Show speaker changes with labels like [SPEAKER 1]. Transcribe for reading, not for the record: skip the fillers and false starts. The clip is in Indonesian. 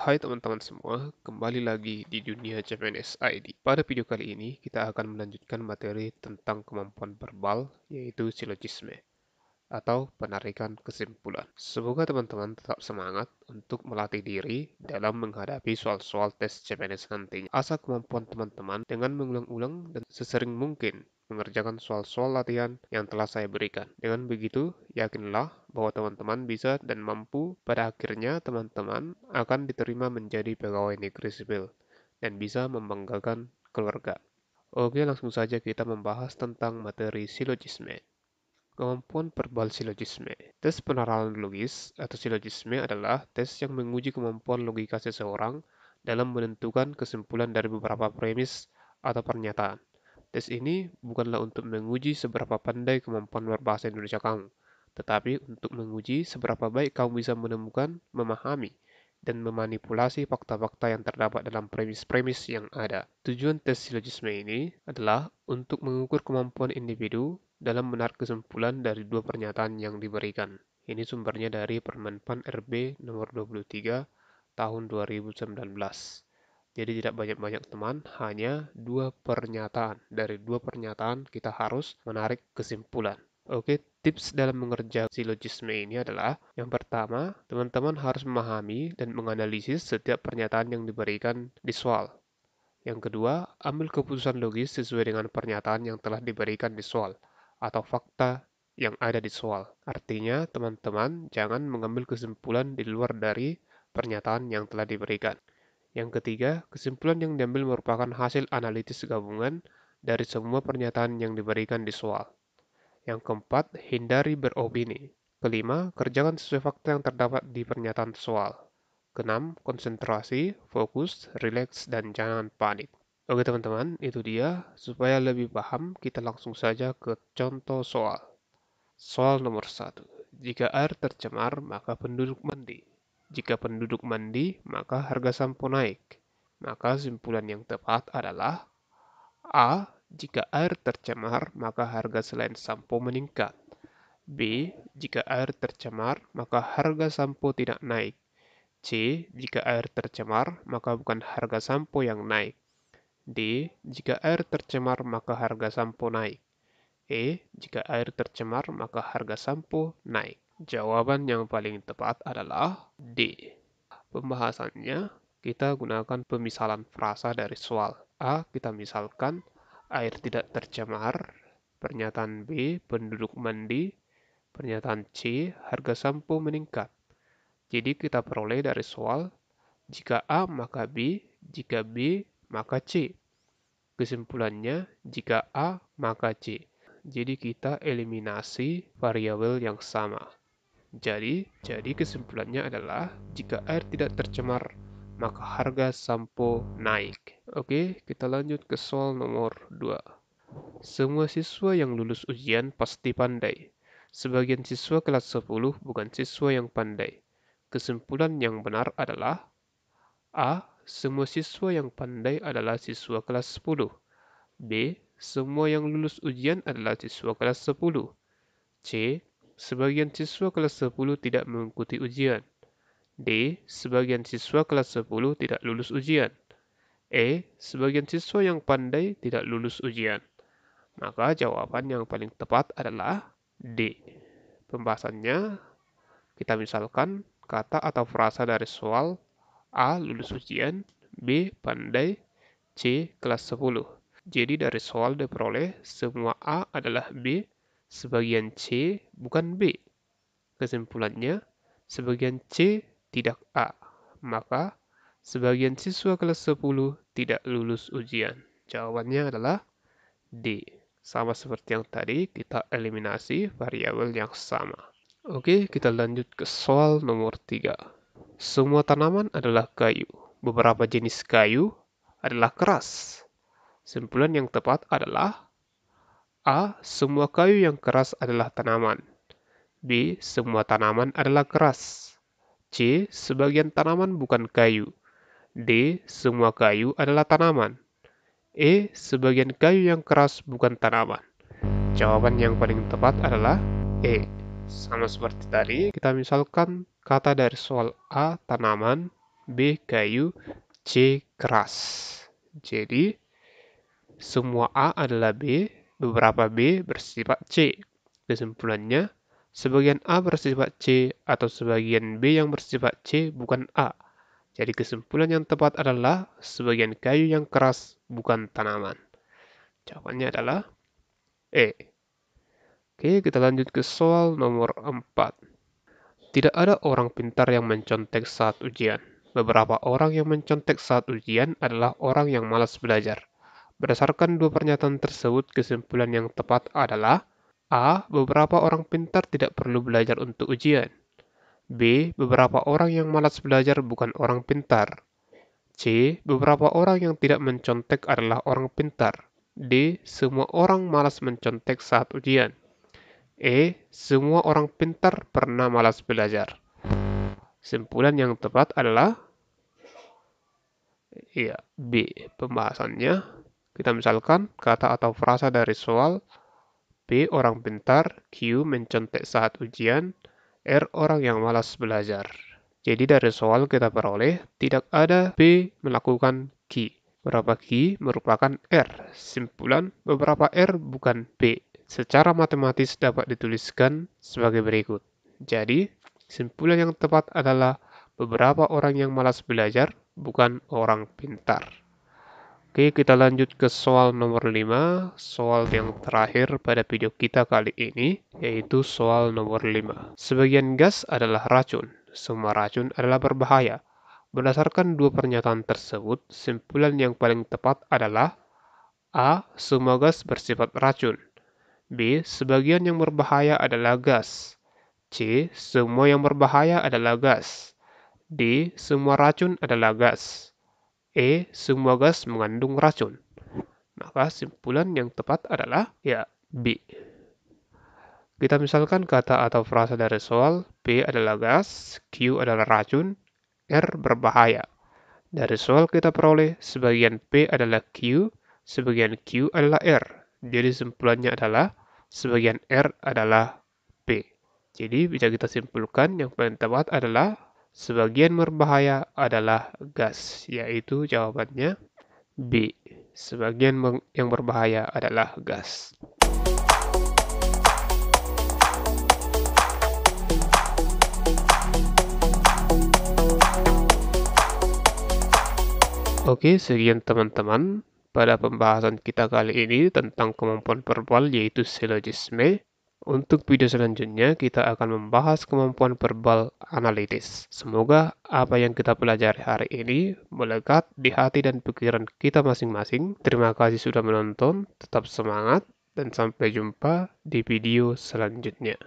[SPEAKER 1] Hai teman-teman semua, kembali lagi di dunia CPNS ID. Pada video kali ini, kita akan melanjutkan materi tentang kemampuan verbal, yaitu silogisme, atau penarikan kesimpulan. Semoga teman-teman tetap semangat untuk melatih diri dalam menghadapi soal-soal tes CPNS nantinya. Asah kemampuan teman-teman dengan mengulang-ulang dan sesering mungkin mengerjakan soal-soal latihan yang telah saya berikan. Dengan begitu, yakinlah bahwa teman-teman bisa dan mampu. Pada akhirnya, teman-teman akan diterima menjadi pegawai negeri sipil dan bisa membanggakan keluarga. Oke, langsung saja kita membahas tentang materi silogisme. Kemampuan verbal silogisme. Tes peneralan logis atau silogisme adalah tes yang menguji kemampuan logika seseorang dalam menentukan kesimpulan dari beberapa premis atau pernyataan. Tes ini bukanlah untuk menguji seberapa pandai kemampuan berbahasa Indonesia kamu, tetapi untuk menguji seberapa baik kamu bisa menemukan, memahami, dan memanipulasi fakta-fakta yang terdapat dalam premis-premis yang ada. Tujuan tes silogisme ini adalah untuk mengukur kemampuan individu dalam menarik kesimpulan dari dua pernyataan yang diberikan. Ini sumbernya dari Permenpan RB nomor 23 tahun 2019. Jadi tidak banyak-banyak teman, hanya dua pernyataan. Dari dua pernyataan kita harus menarik kesimpulan. Oke, tips dalam mengerjakan silogisme ini adalah yang pertama, teman-teman harus memahami dan menganalisis setiap pernyataan yang diberikan di soal. Yang kedua, ambil keputusan logis sesuai dengan pernyataan yang telah diberikan di soal atau fakta yang ada di soal. Artinya, teman-teman jangan mengambil kesimpulan di luar dari pernyataan yang telah diberikan. Yang ketiga, kesimpulan yang diambil merupakan hasil analitis gabungan dari semua pernyataan yang diberikan di soal. Yang keempat, hindari beropini. Kelima, kerjakan sesuai fakta yang terdapat di pernyataan soal. Keenam, konsentrasi, fokus, rileks, dan jangan panik. Oke teman-teman, itu dia. Supaya lebih paham, kita langsung saja ke contoh soal. Soal nomor 1. Jika air tercemar, maka penduduk mandi. Jika penduduk mandi, maka harga sampo naik. Maka simpulan yang tepat adalah A. Jika air tercemar, maka harga selain sampo meningkat. B. Jika air tercemar, maka harga sampo tidak naik. C. Jika air tercemar, maka bukan harga sampo yang naik. D. Jika air tercemar, maka harga sampo naik. E. Jika air tercemar, maka harga sampo naik. Jawaban yang paling tepat adalah D. Pembahasannya, kita gunakan pemisalan frasa dari soal. A, kita misalkan air tidak tercemar. Pernyataan B, penduduk mandi. Pernyataan C, harga sampo meningkat. Jadi kita peroleh dari soal, jika A maka B, jika B maka C. Kesimpulannya, jika A maka C. Jadi kita eliminasi variabel yang sama. Jadi kesimpulannya adalah jika air tidak tercemar, maka harga sampo naik. Oke, kita lanjut ke soal nomor 2. Semua siswa yang lulus ujian pasti pandai. Sebagian siswa kelas 10 bukan siswa yang pandai. Kesimpulan yang benar adalah A. Semua siswa yang pandai adalah siswa kelas 10. B. Semua yang lulus ujian adalah siswa kelas 10. C. Sebagian siswa kelas 10 tidak mengikuti ujian. D. Sebagian siswa kelas 10 tidak lulus ujian. E. Sebagian siswa yang pandai tidak lulus ujian. Maka jawaban yang paling tepat adalah D. Pembahasannya, kita misalkan kata atau frasa dari soal A. Lulus ujian, B. Pandai, C. Kelas 10. Jadi dari soal diperoleh semua A adalah B, sebagian C bukan B. Kesimpulannya, sebagian C tidak A. Maka, sebagian siswa kelas 10 tidak lulus ujian. Jawabannya adalah D. Sama seperti yang tadi, kita eliminasi variabel yang sama. Oke, kita lanjut ke soal nomor 3. Semua tanaman adalah kayu. Beberapa jenis kayu adalah keras. Simpulan yang tepat adalah A. Semua kayu yang keras adalah tanaman. B. Semua tanaman adalah keras. C. Sebagian tanaman bukan kayu. D. Semua kayu adalah tanaman. E. Sebagian kayu yang keras bukan tanaman. Jawaban yang paling tepat adalah E. Sama seperti tadi, kita misalkan kata dari soal A, tanaman, B. Kayu, C. Keras. Jadi, semua A adalah B, beberapa B bersifat C. Kesimpulannya, sebagian A bersifat C atau sebagian B yang bersifat C bukan A. Jadi kesimpulan yang tepat adalah sebagian kayu yang keras bukan tanaman. Jawabannya adalah E. Oke, kita lanjut ke soal nomor 4. Tidak ada orang pintar yang mencontek saat ujian. Beberapa orang yang mencontek saat ujian adalah orang yang malas belajar. Berdasarkan dua pernyataan tersebut, kesimpulan yang tepat adalah A. Beberapa orang pintar tidak perlu belajar untuk ujian. B. Beberapa orang yang malas belajar bukan orang pintar. C. Beberapa orang yang tidak mencontek adalah orang pintar. D. Semua orang malas mencontek saat ujian. E. Semua orang pintar pernah malas belajar. Kesimpulan yang tepat adalah ya, B. Pembahasannya, kita misalkan kata atau frasa dari soal. B. Orang pintar. Q. Mencontek saat ujian. R. Orang yang malas belajar. Jadi dari soal kita peroleh tidak ada B melakukan Q. Beberapa Q merupakan R. Simpulan beberapa R bukan B. Secara matematis dapat dituliskan sebagai berikut. Jadi, simpulan yang tepat adalah beberapa orang yang malas belajar bukan orang pintar. Oke, kita lanjut ke soal nomor 5, soal yang terakhir pada video kita kali ini, yaitu soal nomor 5. Sebagian gas adalah racun, semua racun adalah berbahaya. Berdasarkan dua pernyataan tersebut, simpulan yang paling tepat adalah A. Semua gas bersifat racun. B. Sebagian yang berbahaya adalah gas. C. Semua yang berbahaya adalah gas. D. Semua racun adalah gas. E. Semua gas mengandung racun. Maka simpulan yang tepat adalah ya B. Kita misalkan kata atau frasa dari soal. B adalah gas, Q adalah racun, R berbahaya. Dari soal kita peroleh sebagian P adalah Q, sebagian Q adalah R. Jadi simpulannya adalah sebagian R adalah P. Jadi bisa kita simpulkan yang paling tepat adalah sebagian berbahaya adalah gas, yaitu jawabannya B. Sebagian yang berbahaya adalah gas. Oke, sekian teman-teman pada pembahasan kita kali ini tentang kemampuan verbal yaitu silogisme. Untuk video selanjutnya kita akan membahas kemampuan verbal analitis. Semoga apa yang kita pelajari hari ini melekat di hati dan pikiran kita masing-masing. Terima kasih sudah menonton, tetap semangat, dan sampai jumpa di video selanjutnya.